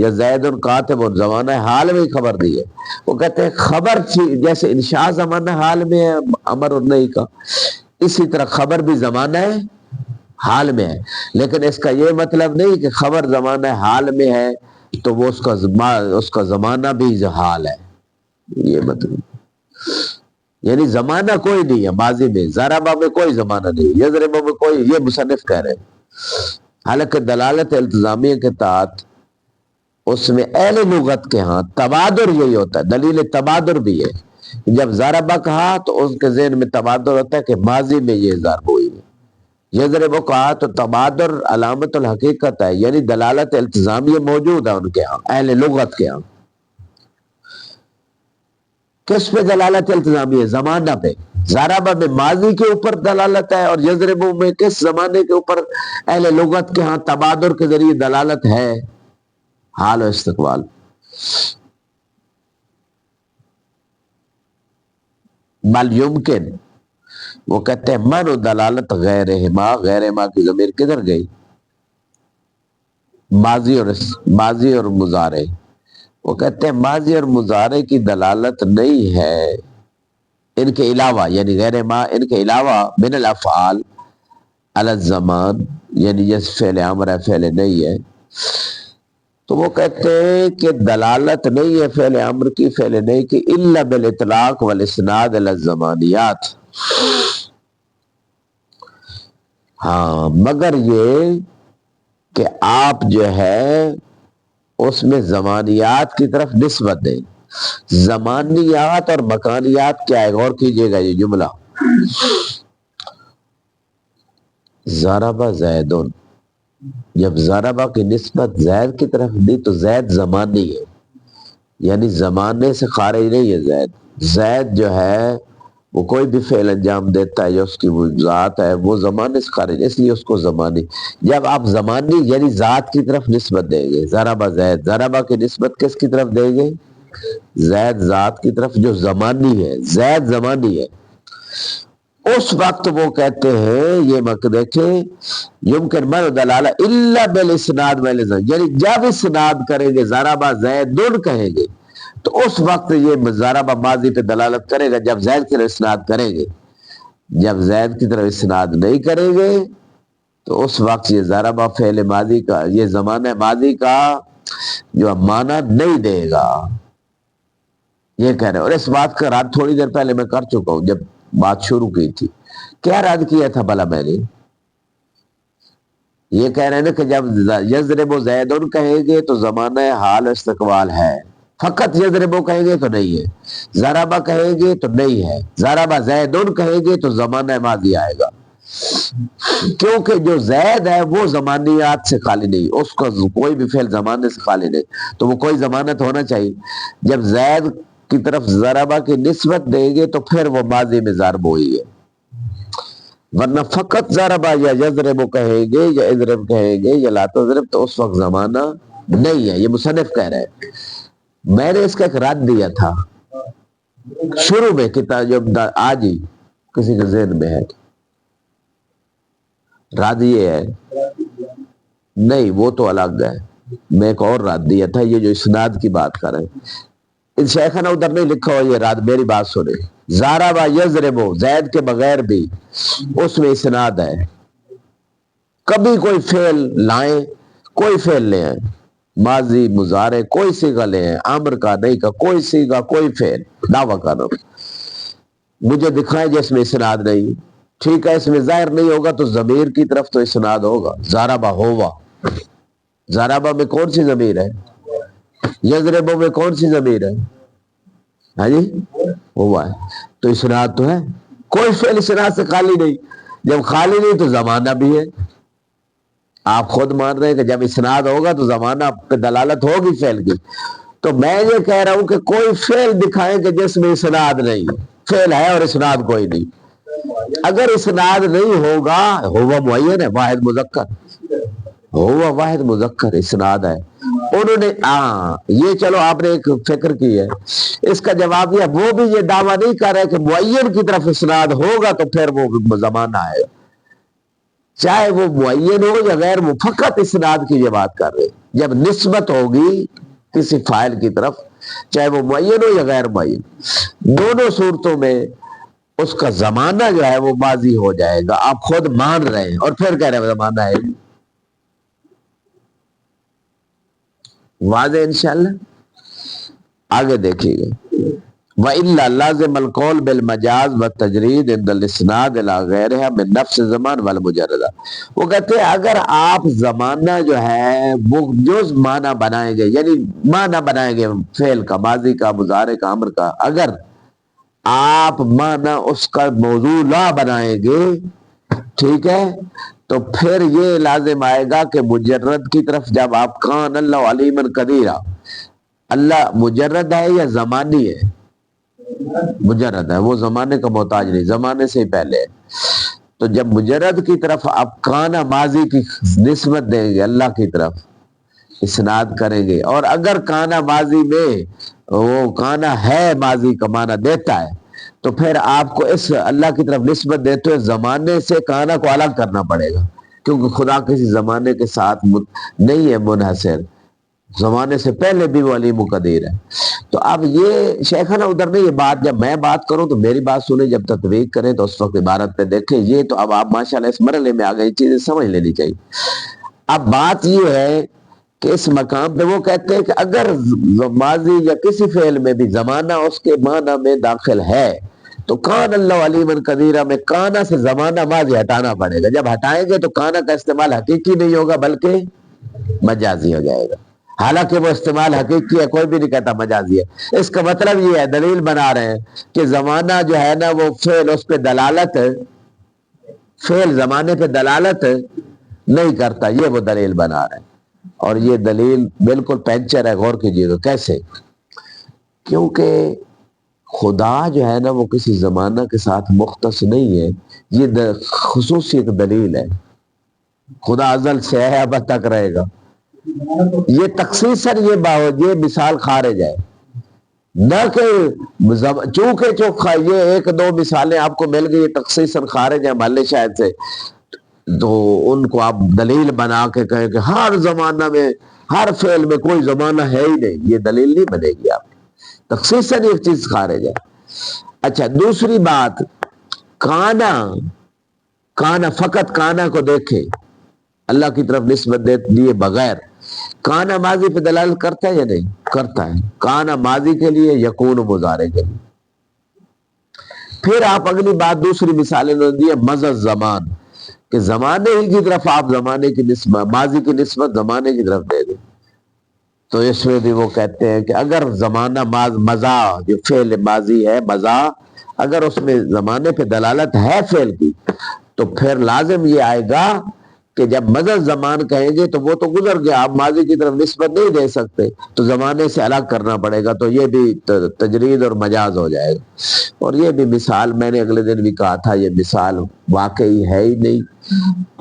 یہ زیدن کاتب زمانہ حال میں ہی خبر دی ہے۔ وہ کہتے ہیں خبر جیسے انشاء زمانہ حال میں ہے امر اور نہیں کا، اسی طرح خبر بھی زمانہ ہے حال میں ہے، لیکن اس کا یہ مطلب نہیں کہ خبر زمانہ حال میں ہے تو وہ اس کا زمانہ بھی حال ہے، یہ مطلب، یعنی زمانہ کوئی نہیں ہے ماضی میں، ضربہ میں کوئی زمانہ نہیں، یضربہ میں کوئی، یہ مصنف کہہ رہے ہیں۔ حالانکہ دلالت التزامیہ کے تحت اس میں اہل لغت کے ہاں تبادر یہی ہوتا ہے، دلیل تبادر بھی ہے، جب ضربہ کہا تو اس کے ذہن میں تبادر ہوتا ہے کہ ماضی میں یہ ضرب ہوئی ہے، یضرب کہا تو تبادر علامت الحقیقت ہے، یعنی دلالت التزامیہ موجود ہے ان کے ہاں، اہل لغت کے ہاں۔ کس پہ دلالت التزامی ہے؟ زمانہ پہ۔ ضربہ میں ماضی کے اوپر دلالت ہے، اور یضربو میں کس زمانے کے اوپر اہل لغت کے ہاں تبادر کے ذریعے دلالت ہے؟ حال و استقبال۔ بل یمکن، وہ کہتے ہیں من و دلالت غیر ما کی ضمیر کدھر گئی؟ ماضی اور مضارع، وہ کہتے ہیں ماضی اور مضارع کی دلالت نہیں ہے ان کے علاوہ، یعنی غیر ما ان کے علاوہ، من الافعال علی الزمان، یعنی جیسے فعل امر ہے فعل نہیں ہے، تو وہ کہتے ہیں کہ دلالت نہیں ہے فعل امر کی فعل نہیں کی الا بالاطلاق والاسناد علی الزمانیات، ہاں مگر یہ کہ آپ جو ہے اس میں زمانیات کی طرف نسبت دیں۔ زمانیات اور مکانیات کیا ہے؟ غور کیجئے گا یہ جملہ، ضربہ زیدن، جب ضربہ کی نسبت زید کی طرف دی تو زید زمانی ہے، یعنی زمانے سے خارج نہیں ہے زید، زید جو ہے وہ کوئی بھی فعل انجام دیتا ہے یا اس کی وہ ذات ہے، وہ زمانے سے خارج، اس لیے اس کو زمانی، جب آپ زمانی یعنی ذات کی طرف نسبت دیں گے، ضربہ زید، ضربہ کی نسبت کس کی طرف دیں گے؟ زید ذات کی طرف جو زمانی ہے، زید زمانی ہے، اس وقت وہ کہتے ہیں یہ مقصد دیکھیں یمکن من دلالہ الا بالاسناد والزمان، یعنی جب اسناد کریں گے ضربہ زیدن کہیں گے تو اس وقت یہ ضربہ ماضی پہ دلالت کرے گا جب زید کی طرف اسناد کریں گے، جب زید کی طرف اسناد نہیں کریں گے تو اس وقت یہ ضربہ فعل ماضی کا، یہ زمانہ ماضی کا جو معنی نہیں دے گا، یہ کہہ رہے ہیں۔ اور اس بات کا رد تھوڑی دیر پہلے میں کر چکا ہوں جب بات شروع کی تھی، کیا رد کیا تھا بھلا میں نے؟ یہ کہہ رہے ہیں کہ جب یضرب زیدن کہیں گے تو زمانہ حال استقبال ہے، فقط یضرب کہیں گے تو نہیں ہے، ضربہ کہیں گے تو نہیں ہے، ضربہ زیدن کہیں گے تو زمانہ ماضی آئے گا، کیونکہ جو زید ہے وہ زمانیات سے خالی نہیں، اس کا کوئی بھی فعل زمانے سے خالی نہیں، تو وہ کوئی ضمانت ہونا چاہیے۔ جب زید کی طرف ضربہ کی نسبت دیں گے تو پھر وہ ماضی میں ضرب ہوئی ہے، ورنہ فقط ضربہ یا یضرب کہیں گے یا اضرب کہیں گے یا لا تضرب تو اس وقت زمانہ نہیں ہے۔ یہ مصنف کہہ رہے ہیں، میں نے اس کا ایک رد دیا تھا شروع میں کتاب، جب آج ہی کسی کے ذہن میں ہے رد یہ ہے، نہیں وہ تو الگ ہے، میں ایک اور رد دیا تھا، یہ جو اسناد کی بات کر رہے ہیں شیخنا ادھر نہیں لکھا ہوا یہ رد، میری بات سنیں، ضرب یضرب زید کے بغیر بھی اس میں اسناد ہے، کبھی کوئی فعل لائیں، کوئی فعل لے آئیں، ماضی مضارع کوئی صیغہ لے آئیں، امر کا نہیں کا کوئی صیغہ کوئی فعل دعویٰ کرنا، مجھے دکھائیں جس میں اسناد نہیں، ٹھیک ہے اس میں ظاہر نہیں ہوگا تو ضمیر کی طرف تو اسناد ہوگا، ضربہ ہوا، ضربہ میں کون سی ضمیر ہے، یضربو میں کون سی ضمیر ہے، ہاں جی ہوا ہے، تو اسناد تو ہے، کوئی فعل اسناد سے خالی نہیں، جب خالی نہیں تو زمانہ بھی ہے، آپ خود مان رہے ہیں کہ جب اسناد ہوگا تو زمانہ پہ دلالت ہوگی فعل کی، تو میں یہ کہہ رہا ہوں کہ کوئی فعل دکھائیں کہ جس میں اسناد نہیں، فعل ہے اور اسناد کوئی نہیں، اگر اسناد نہیں ہوگا ہوا معین ہے، واحد مذکر، ہوا واحد مذکر اسناد ہے، انہوں نے یہ چلو آپ نے ایک فکر کی ہے، اس کا جواب دیا وہ بھی یہ دعویٰ نہیں کر رہے کہ معین کی طرف اسناد ہوگا تو پھر وہ زمانہ ہے، چاہے وہ معین ہو یا غیر، وہ فقط اسناد کی یہ بات کر رہے، جب نسبت ہوگی کسی فاعل کی طرف چاہے وہ معین ہو یا غیر معین، دونوں صورتوں میں اس کا زمانہ جو ہے وہ ماضی ہو جائے گا، آپ خود مان رہے ہیں اور پھر کہہ رہے ہیں زمانہ ہے، واضح انشاءاللہ۔ آگے دیکھیے گا وَإِلَّا لَازِمَ الْقَوْلِ بِالْمَجَازِ وَالتَّجْرِيدِ عِنْدَ الْإِسْنَادِ إِلَىٰ غَيْرِهَا مِنْ نَفْسِ الزَّمَانِ وَالْمُجَرَّدَةِ، وہ کہتے ہیں اگر آپ زمانہ جو ہے وہ جو معنی بنائیں گے، یعنی معنی بنائیں گے فعل کا، ماضی کا، مضارع کا، امر کا، اگر آپ معنی اس کا موضوع لا بنائیں گے، ٹھیک ہے، تو پھر یہ لازم آئے گا کہ مجرد کی طرف جب آپ کان اللہ علیما قدیرا، اللہ مجرد ہے یا زمانی ہے، مجرد ہے، وہ زمانے کا محتاج نہیں، زمانے سے ہی پہلے ہے، تو جب مجرد کی طرف آپ کانا ماضی کی نسبت دیں گے اللہ کی طرف، اسناد کریں گے، اور اگر کانا ماضی میں وہ کانا ہے ماضی کا معنی دیتا ہے تو پھر آپ کو اس اللہ کی طرف نسبت دیتے ہوئے زمانے سے کانا کو الگ کرنا پڑے گا، کیونکہ خدا کسی زمانے کے ساتھ نہیں ہے منحصر، زمانے سے پہلے بھی وہ علیم قدیر ہے۔ تو اب یہ شیخانہ ادھر نہیں، یہ بات جب میں بات کروں تو میری بات سنیں، جب تطبیق کریں تو اس وقت عبارت پہ دیکھیں، یہ تو اب آپ ماشاءاللہ اس مرحلے میں آ گئی، چیزیں سمجھ لینی چاہیے۔ اب بات یہ ہے کہ اس مقام پہ وہ کہتے ہیں کہ اگر ماضی یا کسی فعل میں بھی زمانہ اس کے معنی میں داخل ہے تو کان اللہ علیما قدیرہ میں کانا سے زمانہ ماضی ہٹانا پڑے گا، جب ہٹائیں گے تو کانا کا استعمال حقیقی نہیں ہوگا بلکہ مجازی ہو جائے گا، حالانکہ وہ استعمال حقیقی ہے، کوئی بھی نہیں کہتا مجازی ہے، اس کا مطلب یہ ہے دلیل بنا رہے ہیں کہ زمانہ جو ہے نا وہ فعل اس پہ دلالت، فعل زمانے پہ دلالت نہیں کرتا، یہ وہ دلیل بنا رہے ہیں، اور یہ دلیل بالکل پینچر ہے، غور کیجیے گا کیسے، کیونکہ خدا جو ہے نا وہ کسی زمانہ کے ساتھ مختص نہیں ہے، یہ خصوصی ایک دلیل ہے، خدا ازل سے ہے اب تک رہے گا، یہ تخصیصاً یہ مثال خارج ہے، نہ کہ چونکہ یہ ایک دو مثالیں آپ کو مل گئی تخصیصاً خارج ہیں محل شاہد سے، تو ان کو آپ دلیل بنا کے کہیں کہ ہر زمانہ میں ہر فعل میں کوئی زمانہ ہے ہی نہیں، یہ دلیل نہیں بنے گی آپ، تخصیصاً ایک چیز خارج ہے۔ اچھا دوسری بات، کانا فقط کانا کو دیکھے اللہ کی طرف نسبت دیے بغیر، کانا ماضی پہ دلالت کرتا ہے یا نہیں کرتا ہے، کانا ماضی کے لیے، یکون مضارع کے لیے۔ پھر آپ اگلی بات دوسری مثالیں دی ہے مضى الزمان، کہ زمانے ہی کی طرف آپ زمانے کی نسبت، ماضی کی نسبت زمانے کی طرف دے دیں، تو اس میں بھی وہ کہتے ہیں کہ اگر زمانہ مضا جو فعل ماضی ہے، مضا اگر اس میں زمانے پہ دلالت ہے فعل کی تو پھر لازم یہ آئے گا کہ جب مضر زمان کہیں گے تو وہ تو گزر گیا، آپ ماضی کی طرف نسبت نہیں دے سکتے، تو زمانے سے الگ کرنا پڑے گا، تو یہ بھی تجرید اور مجاز ہو جائے گا۔ اور یہ بھی مثال میں نے اگلے دن بھی کہا تھا، یہ مثال واقعی ہے ہی نہیں،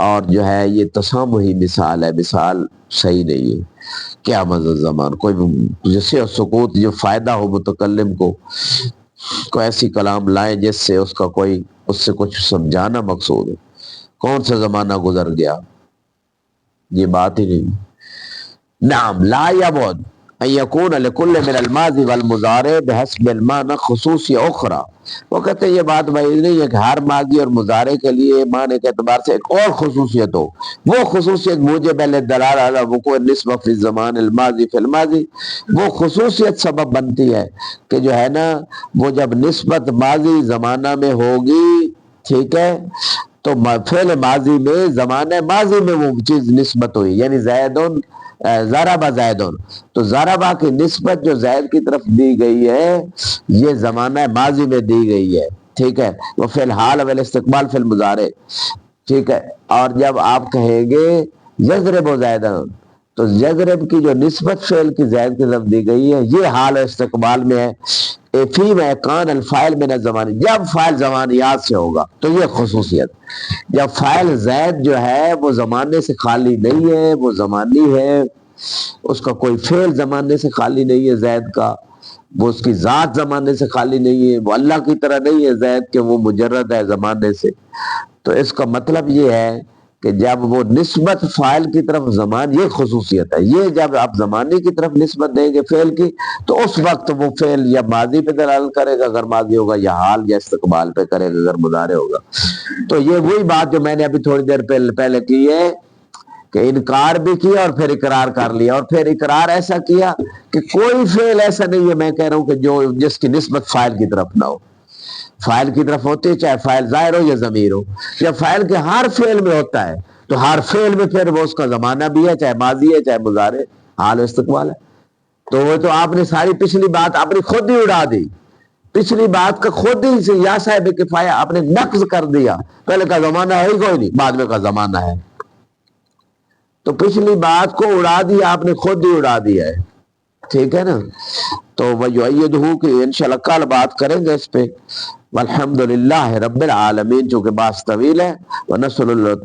اور جو ہے یہ تسامحی مثال ہے، مثال صحیح نہیں ہے۔ کیا مضر زمان، کوئی جسے سکوت جو فائدہ ہو متکلم کو ایسی کلام لائیں جس سے اس کا کوئی اس سے کچھ سمجھانا مقصود ہو۔ کون سا زمانہ گزر گیا، یہ بات ہی نہیں۔ نعم لا یبعد ان یکون لکل من الماضی والمضارع بحسب المعنی خصوصی اخرى، وہ کہتے ہیں یہ بات بعید نہیں ہے کہ ہر ماضی اور مضارع کے لیے معنی کے اعتبار سے ایک اور خصوصیت ہو، وہ خصوصیت موجب للدلالہ علی وقوع النسبہ فی الزمان الماضی فی الماضی، وہ خصوصیت سبب بنتی ہے کہ جو ہے نا وہ جب نسبت ماضی زمانہ میں ہوگی، ٹھیک ہے، تو فعل ماضی میں زمانہ ماضی میں وہ چیز نسبت ہوئی، یعنی زیدن ضربہ زیدن، تو ضربہ کی نسبت جو زید کی طرف دی گئی ہے یہ زمانہ ماضی میں دی گئی ہے، ٹھیک ہے، وہ فی الحال والاستقبال فی المضارع، ٹھیک ہے۔ اور جب آپ کہیں گے یضرب زیدن، تو یضرب کی جو نسبت فعل کی زید کی طرف دی گئی ہے یہ حال استقبال میں ہے، فی میں کان الفاعل من الزمان، جب فاعل زمانیات سے ہوگا تو یہ خصوصیت، جب فاعل زید جو ہے وہ زمانے سے خالی نہیں ہے، وہ زمانی ہے، اس کا کوئی فعل زمانے سے خالی نہیں ہے زید کا، وہ اس کی ذات زمانے سے خالی نہیں ہے، وہ اللہ کی طرح نہیں ہے زید کہ وہ مجرد ہے زمانے سے، تو اس کا مطلب یہ ہے کہ جب وہ نسبت فاعل کی طرف زمان، یہ خصوصیت ہے، یہ جب آپ زمانے کی طرف نسبت دیں گے فعل کی تو اس وقت وہ فعل یا ماضی پہ دلالت کرے گا اگر ماضی ہوگا، یا حال یا استقبال پہ کرے گا اگر مضارع ہوگا۔ تو یہ وہی بات جو میں نے ابھی تھوڑی دیر پہلے کی ہے کہ انکار بھی کیا اور پھر اقرار کر لیا، اور پھر اقرار ایسا کیا کہ کوئی فعل ایسا نہیں ہے، میں کہہ رہا ہوں کہ جو جس کی نسبت فاعل کی طرف نہ ہو، فاعل کی طرف ہوتی ہے چاہے فاعل ظاہر ہو یا ضمیر ہو، یا فاعل کے ہر فعل میں ہوتا ہے تو ہر فعل میں پھر وہ اس کا زمانہ بھی ہے، چاہے ماضی ہے چاہے مضارع، حال و استقبال ہے۔ تو وہ تو آپ نے ساری پچھلی بات آپ نے خود ہی اڑا دی، پچھلی بات کا خود ہی سے یا صاحب کفایہ آپ نے نقض کر دیا، پہلے کا زمانہ ہے ہی کوئی نہیں، بعد میں کا زمانہ ہے، تو پچھلی بات کو اڑا دیا آپ نے، خود ہی اڑا دیا ہے، ٹھیک ہے نا۔ تو وَيُؤَيِّدُهُ کہ انشاءاللہ کل بات کریں گے اس پہ، والحمدللہ رب العالمین، چونکہ بات طویل ہے، وَنَسْأَلُ اللَّهَ